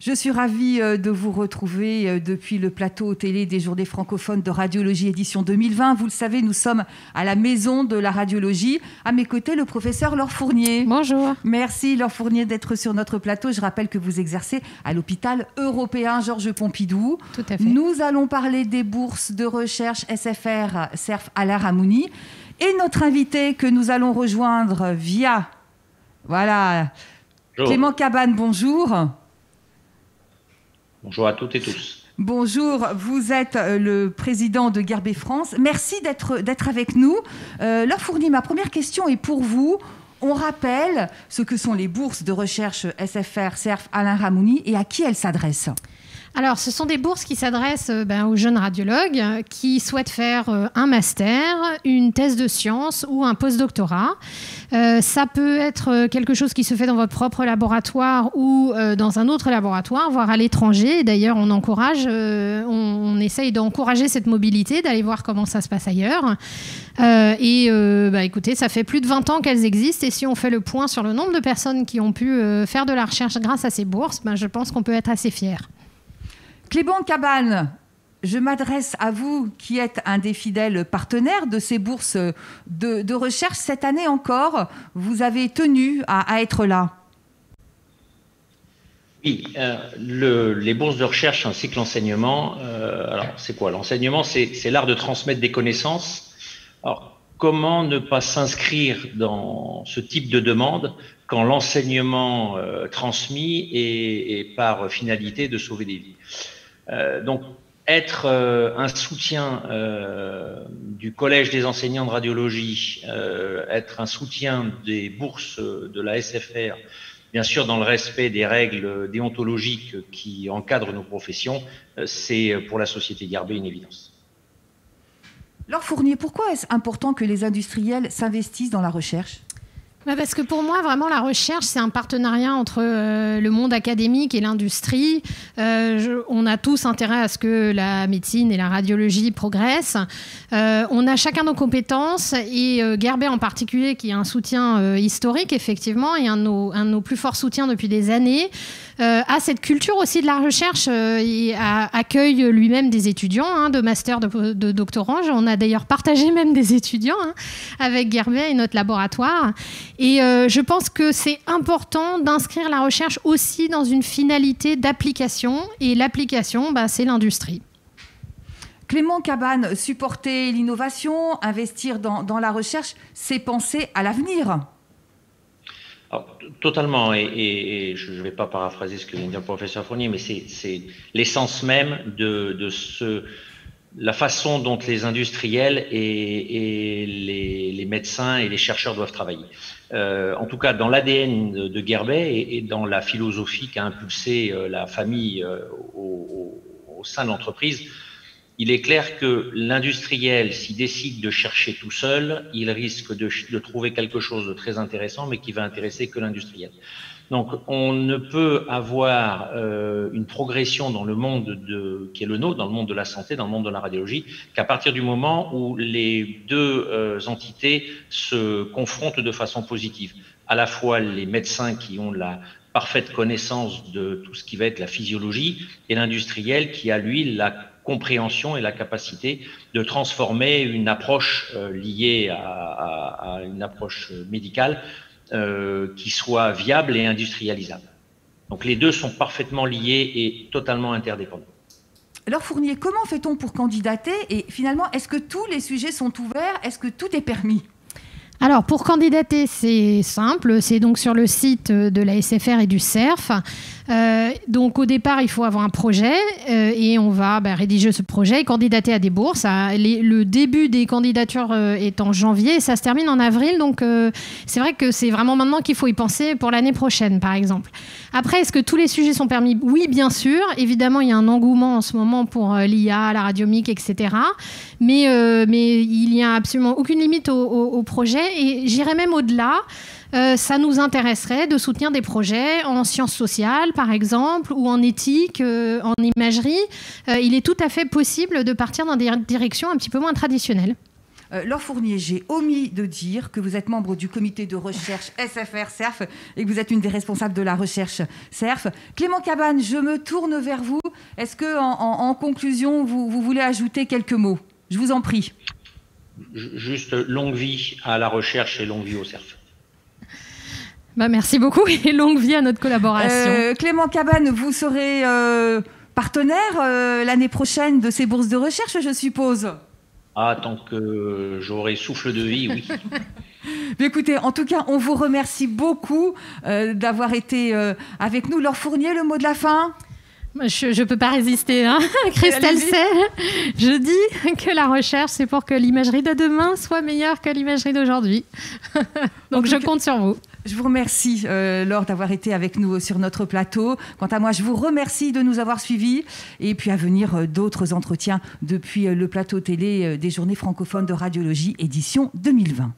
Je suis ravie de vous retrouver depuis le plateau télé des Journées francophones de Radiologie édition 2020. Vous le savez, nous sommes à la Maison de la Radiologie. À mes côtés, le professeur Laure Fournier. Bonjour. Merci Laure Fournier d'être sur notre plateau. Je rappelle que vous exercez à l'hôpital européen Georges Pompidou. Tout à fait. Nous allons parler des bourses de recherche SFR, CERF Alain Ramouni. Et notre invité que nous allons rejoindre via... Voilà. Bonjour. Clément Cabane, bonjour. Bonjour à toutes et tous. Bonjour, vous êtes le président de Guerbet France. Merci d'être avec nous. Laure Fournier, ma première question est pour vous. On rappelle ce que sont les bourses de recherche SFR, CERF, Alain Ramouni et à qui elles s'adressent. Alors, ce sont des bourses qui s'adressent aux jeunes radiologues qui souhaitent faire un master, une thèse de sciences ou un postdoctorat. Ça peut être quelque chose qui se fait dans votre propre laboratoire ou dans un autre laboratoire, voire à l'étranger. D'ailleurs, on encourage, on essaye d'encourager cette mobilité, d'aller voir comment ça se passe ailleurs. Écoutez, ça fait plus de 20 ans qu'elles existent et si on fait le point sur le nombre de personnes qui ont pu faire de la recherche grâce à ces bourses, je pense qu'on peut être assez fiers. Clément Cabane, je m'adresse à vous qui êtes un des fidèles partenaires de ces bourses de recherche. Cette année encore, vous avez tenu à être là. Oui, les bourses de recherche ainsi que l'enseignement, alors c'est quoi? L'enseignement, c'est l'art de transmettre des connaissances. Alors, comment ne pas s'inscrire dans ce type de demande quand l'enseignement transmis est par finalité de sauver des vies? Donc, être un soutien du Collège des enseignants de radiologie, être un soutien des bourses de la SFR, bien sûr dans le respect des règles déontologiques qui encadrent nos professions, c'est pour la société Guerbet une évidence. Laure Fournier, pourquoi est-ce important que les industriels s'investissent dans la recherche ? Parce que pour moi, vraiment, la recherche, c'est un partenariat entre le monde académique et l'industrie. On a tous intérêt à ce que la médecine et la radiologie progressent. On a chacun nos compétences et Guerbet en particulier, qui a un soutien historique, effectivement, et un de nos plus forts soutiens depuis des années, a cette culture aussi de la recherche et accueille lui-même des étudiants de master, de doctorants. On a d'ailleurs partagé même des étudiants avec Guerbet et notre laboratoire. Et je pense que c'est important d'inscrire la recherche aussi dans une finalité d'application. Et l'application, c'est l'industrie. Clément Cabane, supporter l'innovation, investir dans la recherche, c'est penser à l'avenir. Alors, totalement, et je ne vais pas paraphraser ce que vient de dire le professeur Fournier, mais c'est l'essence même de la façon dont les industriels et les médecins et les chercheurs doivent travailler. En tout cas, dans l'ADN de Guerbet et dans la philosophie qu'a impulsé la famille au sein de l'entreprise, il est clair que l'industriel, s'il décide de chercher tout seul, il risque de trouver quelque chose de très intéressant, mais qui va intéresser que l'industriel. Donc, on ne peut avoir une progression dans le monde qui est le nôtre, dans le monde de la santé, dans le monde de la radiologie, qu'à partir du moment où les deux entités se confrontent de façon positive. À la fois les médecins qui ont la parfaite connaissance de tout ce qui va être la physiologie et l'industriel qui a, lui, la compréhension et la capacité de transformer une approche liée à une approche médicale qui soit viable et industrialisable. Donc les deux sont parfaitement liés et totalement interdépendants. Laure Fournier, comment fait-on pour candidater? Et finalement, est-ce que tous les sujets sont ouverts? Est-ce que tout est permis? Alors, pour candidater, c'est simple. C'est donc sur le site de la SFR et du CERF. Donc, au départ, il faut avoir un projet et on va rédiger ce projet et candidater à des bourses. Le début des candidatures est en janvier et ça se termine en avril. Donc, c'est vrai que c'est vraiment maintenant qu'il faut y penser pour l'année prochaine, par exemple. Après, est-ce que tous les sujets sont permis? Oui, bien sûr. Évidemment, il y a un engouement en ce moment pour l'IA, la radiomique, etc. Mais il n'y a absolument aucune limite au projet. Et j'irais même au-delà. Ça nous intéresserait de soutenir des projets en sciences sociales, par exemple, ou en éthique, en imagerie. Il est tout à fait possible de partir dans des directions un petit peu moins traditionnelles. Laure Fournier, j'ai omis de dire que vous êtes membre du comité de recherche SFR-CERF et que vous êtes une des responsables de la recherche CERF. Clément Cabane, je me tourne vers vous. Est-ce que, en conclusion, vous voulez ajouter quelques mots ? Je vous en prie. Juste longue vie à la recherche et longue vie au CERF. Merci beaucoup et longue vie à notre collaboration. Clément Cabane, vous serez partenaire l'année prochaine de ces bourses de recherche, je suppose. Tant que j'aurai souffle de vie, oui. Mais écoutez, en tout cas, on vous remercie beaucoup d'avoir été avec nous. Laure Fournier, le mot de la fin ? Je ne peux pas résister, hein. Christelle Sey, je dis que la recherche, c'est pour que l'imagerie de demain soit meilleure que l'imagerie d'aujourd'hui. Donc je compte sur vous. Je vous remercie, Laure, d'avoir été avec nous sur notre plateau. Quant à moi, je vous remercie de nous avoir suivis. Et puis à venir, d'autres entretiens depuis le plateau télé des Journées francophones de radiologie, édition 2020.